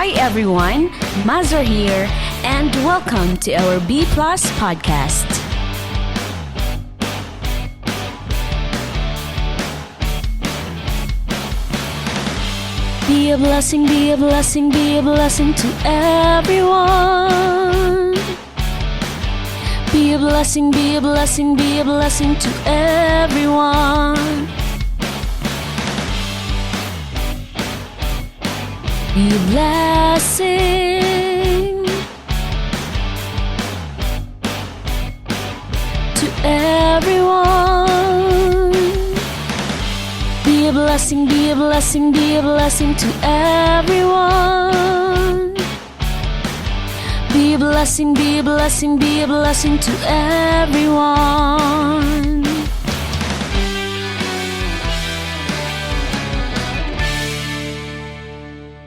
Hi everyone, Mazur here, and welcome to our B Plus podcast. Be a blessing, be a blessing, be a blessing to everyone. Be a blessing, be a blessing, be a blessing to everyone. Be a blessing to everyone. Be a blessing, be a blessing, be a blessing to everyone. Be a blessing, be a blessing, be a blessing to everyone.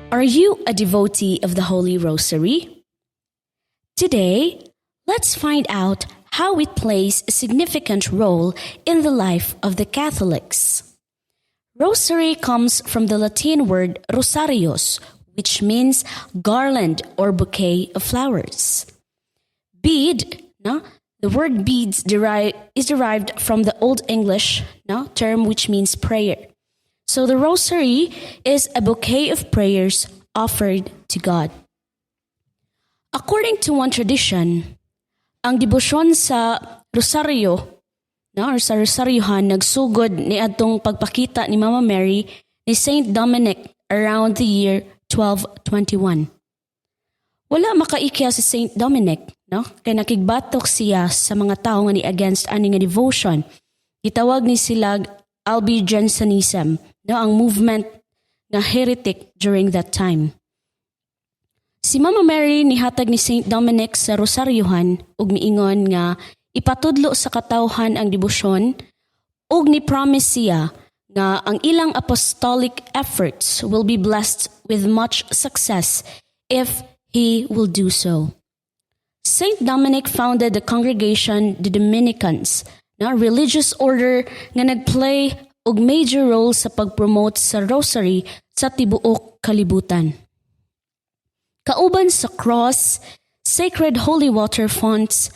Are you a devotee of the Holy Rosary? Today, let's find out how it plays a significant role in the life of the Catholics. Rosary comes from the Latin word rosarios, which means garland or bouquet of flowers. Bead, the word beads is derived from the Old English term which means prayer. So the rosary is a bouquet of prayers offered to God. According to one tradition, ang debosyon sa rosaryo, or sa rosaryohan, nagsugod ni adtong pagpakita ni Mama Mary ni Saint Dominic around the year 1221. Wala makaikya si Saint Dominic, kay nakigbatok siya sa mga tao nga ni against ani nga devotion. Gitawag ni sila Albigensianism, ang movement na heretic during that time. Si Mama Mary nihatag ni Saint Dominic sa rosaryohan ug miingon nga ipatudlo sa katawhan ang debosyon ug ni-promise siya nga ang ilang apostolic efforts will be blessed with much success if he will do so. Saint Dominic founded the congregation the Dominicans, religious order nga nagplay og major role sa pag-promote sa rosary sa tibuok kalibutan. Kauban sa cross, sacred holy water fonts,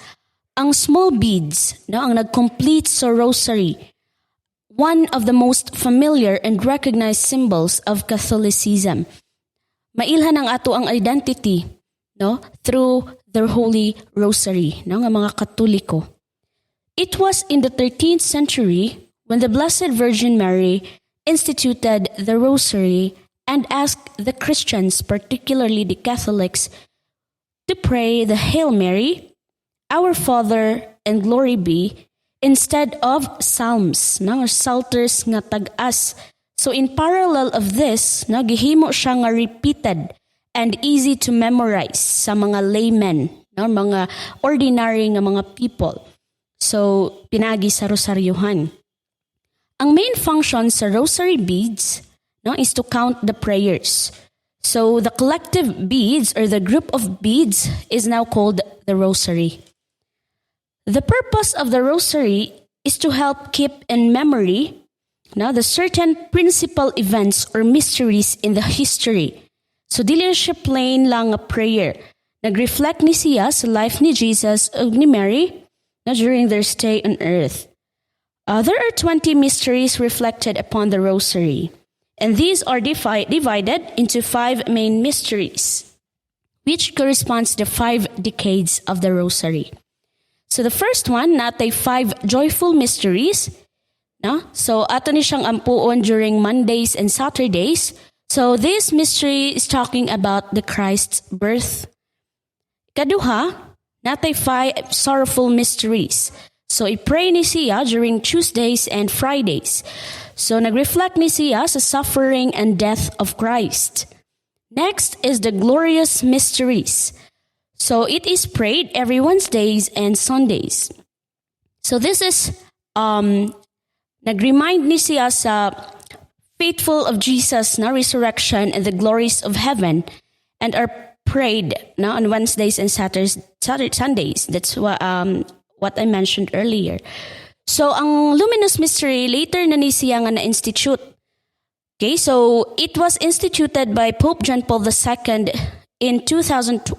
ang small beads ang nag-complete sa rosary, one of the most familiar and recognized symbols of Catholicism. Mailhan ang ato ang identity through the holy rosary ng mga Katoliko. It was in the 13th century when the Blessed Virgin Mary instituted the Rosary and asked the Christians, particularly the Catholics, to pray the Hail Mary, Our Father, and Glory Be, instead of psalms, or psalters nga tag-as. So in parallel of this, gihimo siya nga repeated and easy to memorize sa mga laymen, mga ordinary nga mga people. So pinagi sa rosaryohan. Ang main function sa rosary beads is to count the prayers. So the collective beads or the group of beads is now called the rosary. The purpose of the rosary is to help keep in memory the certain principal events or mysteries in the history. So dili siya plain lang a prayer. Nag-reflect ni siya sa life ni Jesus ug ni Mary during their stay on earth. There are 20 mysteries reflected upon the rosary, and these are divided into 5 main mysteries, which corresponds to the 5 decades of the rosary. So the first one, natay 5 joyful mysteries. So ato ni siyang ampuon during Mondays and Saturdays. So this mystery is talking about the Christ's birth. Kaduha, natay 5 sorrowful mysteries. So, i-pray ni siya during Tuesdays and Fridays. So, nag-reflect ni siya sa suffering and death of Christ. Next is the glorious mysteries. So, it is prayed every Wednesdays and Sundays. So, this is, nag-remind ni siya sa faithful of Jesus na resurrection and the glories of heaven and are prayed on Wednesdays and Sundays. That's what I mentioned earlier. So, ang luminous mystery, later na ni siya nga na-institute. Okay, so it was instituted by Pope John Paul II in 2002.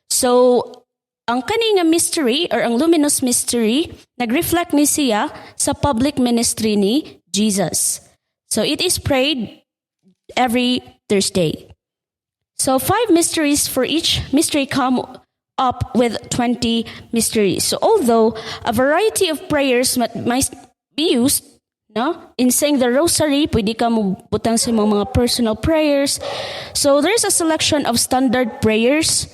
So, ang kani nga mystery or ang luminous mystery, nag-reflect ni siya sa public ministry ni Jesus. So, it is prayed every Thursday. So, 5 mysteries for each mystery come up with 20 mysteries. So, although a variety of prayers might be used, in saying the rosary, pwede ka butang sa mga personal prayers. So, there's a selection of standard prayers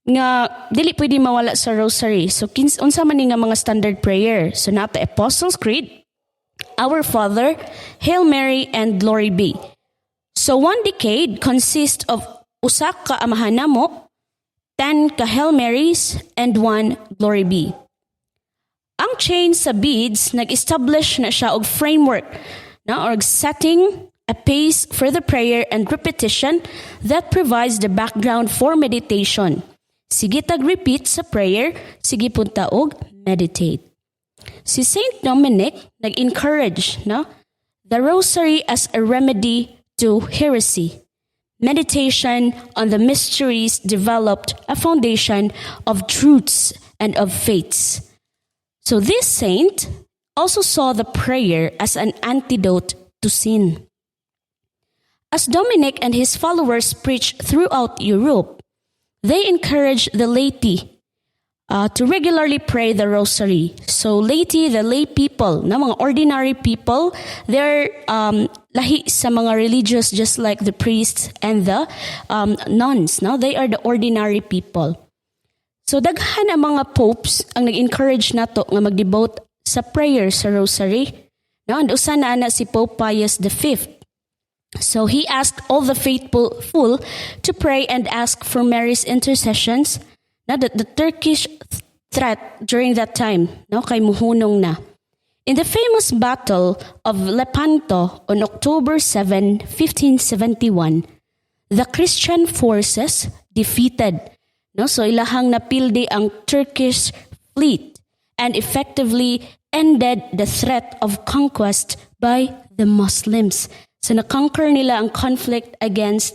nga dili pwede mawala sa rosary. So unsa man ni nga mga standard prayer? So na Apostles' Creed, Our Father, Hail Mary, and Glory Be. So one decade consists of usa ka Amahan Namo, 10 ka Hail Marys, and 1 Glory Be. Ang chain sa beads nag-establish na siya og framework or setting a pace for the prayer and repetition that provides the background for meditation. Sige tag-repeat sa prayer, sige punta og meditate. Si Saint Dominic nag-encourage the rosary as a remedy to heresy. Meditation on the mysteries developed a foundation of truths and of faiths. So this saint also saw the prayer as an antidote to sin. As Dominic and his followers preached throughout Europe, they encourage the laity to regularly pray the rosary. So laity, the lay people, mga ordinary people, they're lahi sa mga religious just like the priests and the nuns. They are the ordinary people. So daghan ang mga popes ang nag-encourage nato nga mag-devote sa prayer sa rosary. And usa na si Pope Pius V. So he asked all the faithful to pray and ask for Mary's intercessions. That the Turkish threat during that time, kay muhunong na. In the famous Battle of Lepanto on October 7, 1571, the Christian forces defeated. So ilahang napildi ang Turkish fleet and effectively ended the threat of conquest by the Muslims. So na-conquer nila ang conflict against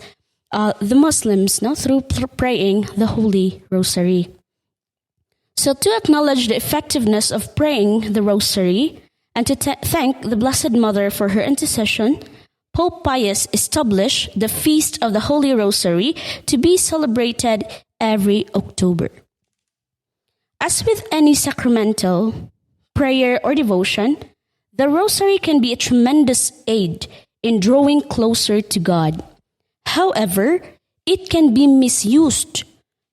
the Muslims through praying the Holy Rosary. So to acknowledge the effectiveness of praying the Rosary and to thank the Blessed Mother for her intercession, Pope Pius established the Feast of the Holy Rosary to be celebrated every October. As with any sacramental prayer or devotion, the Rosary can be a tremendous aid in drawing closer to God. However, it can be misused.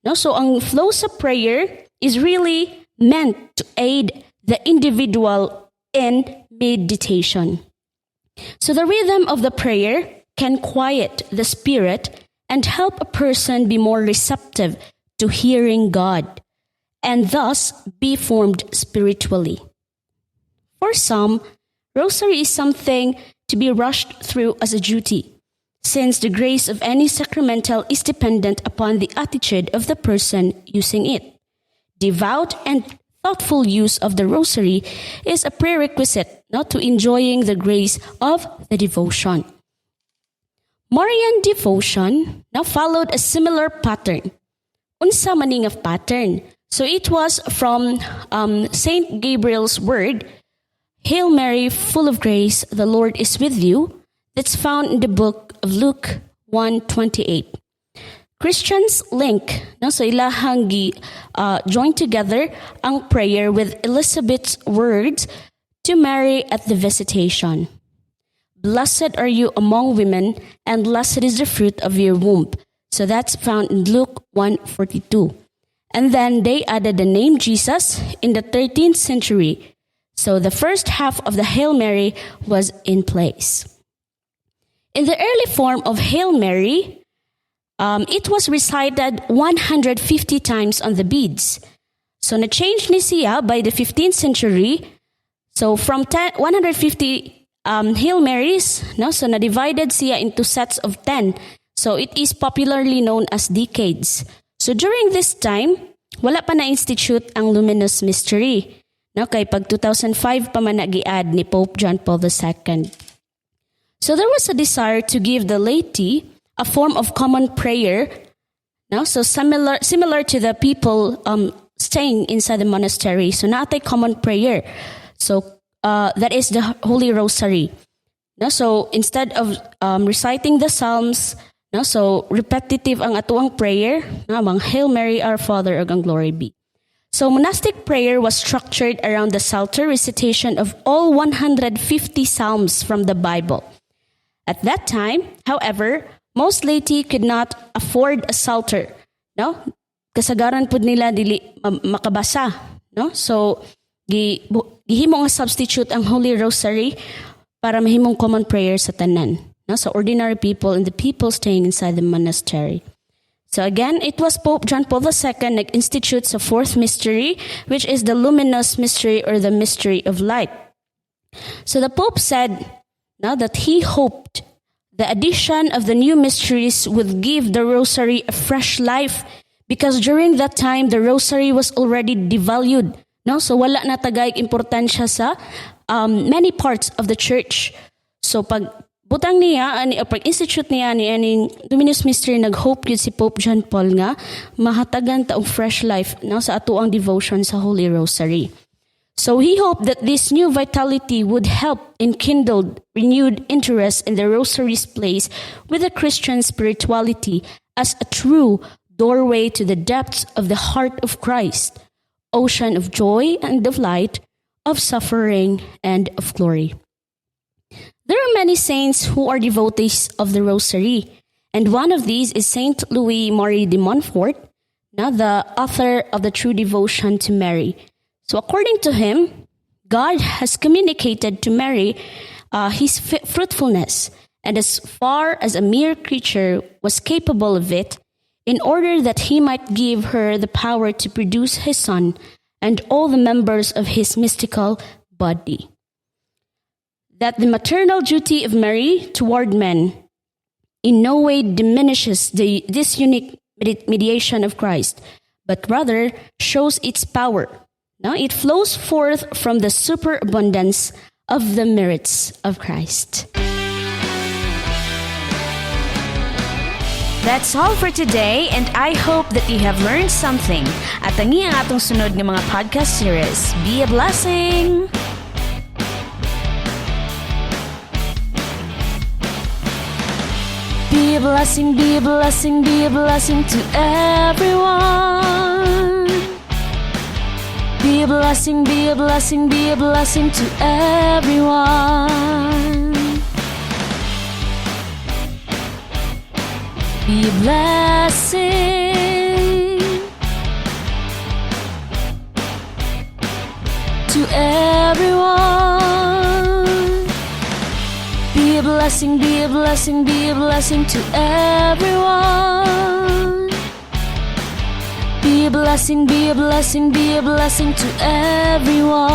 So ang flow sa prayer is really meant to aid the individual in meditation. So the rhythm of the prayer can quiet the spirit and help a person be more receptive to hearing God and thus be formed spiritually. For some, rosary is something to be rushed through as a duty, since the grace of any sacramental is dependent upon the attitude of the person using it. Devout and thoughtful use of the rosary is a prerequisite to enjoying the grace of the devotion. Marian devotion now followed a similar pattern. Unsa maning of pattern? So it was from Saint Gabriel's word, Hail Mary, full of grace, the Lord is with you. That's found in the book of Luke 1:28. Christians link so ilahang join together ang prayer with Elizabeth's words to Mary at the visitation. Blessed are you among women, and blessed is the fruit of your womb. So that's found in Luke 1:42. And then they added the name Jesus in the 13th century. So the first half of the Hail Mary was in place. In the early form of Hail Mary, it was recited 150 times on the beads. So na-change ni siya by the 15th century. So from 150 Hail Marys, so na-divided siya into sets of 10. So it is popularly known as decades. So during this time, wala pa na-institute ang Luminous Mystery. Kay pag 2005 pa man nag-i-add ni Pope John Paul II. So there was a desire to give the laity a form of common prayer. No? So similar to the people staying inside the monastery. So not a common prayer. So that is the Holy Rosary. No? So instead of reciting the Psalms, no? So repetitive ang atuang prayer, no? Ang Hail Mary, Our Father, ug ang Glory be. So monastic prayer was structured around the Psalter recitation of all 150 Psalms from the Bible. At that time, however, most laity could not afford a Psalter. No? Kasagaran pud nila dili makabasa. No? So gihimo nga substitute ang Holy Rosary para mahimong common prayer sa tanan. No? So ordinary people and the people staying inside the monastery. So again, it was Pope John Paul II nag-institute sa fourth mystery, which is the luminous mystery or the mystery of light. So the Pope said now that he hoped the addition of the new mysteries would give the Rosary a fresh life because during that time, the Rosary was already devalued. No? So wala na tagay importansya sa many parts of the church. So pag butang niya, pag-institute niya ni aning Luminous Mystery, nag-hope yun si Pope John Paul nga, mahatagan taong fresh life no, sa atuang devotion sa Holy Rosary. So he hoped that this new vitality would help enkindle renewed interest in the Rosary's place with the Christian spirituality as a true doorway to the depths of the heart of Christ, ocean of joy and of light, of suffering and of glory. There are many saints who are devotees of the Rosary, and one of these is Saint Louis Marie de Montfort, now the author of the True Devotion to Mary. So according to him, God has communicated to Mary his fruitfulness, and as far as a mere creature was capable of it, in order that he might give her the power to produce his son and all the members of his mystical body. That the maternal duty of Mary toward men in no way diminishes this unique mediation of Christ, but rather shows its power. Now it flows forth from the superabundance of the merits of Christ. That's all for today, and I hope that you have learned something. At ang iyang atong sunod ng mga podcast series. Be a blessing! Be a blessing, be a blessing, be a blessing to everyone. Be a blessing, be a blessing, be a blessing to everyone. Be a blessing to everyone. Be a blessing, be a blessing, be a blessing to everyone. Be a blessing, be a blessing, be a blessing to everyone.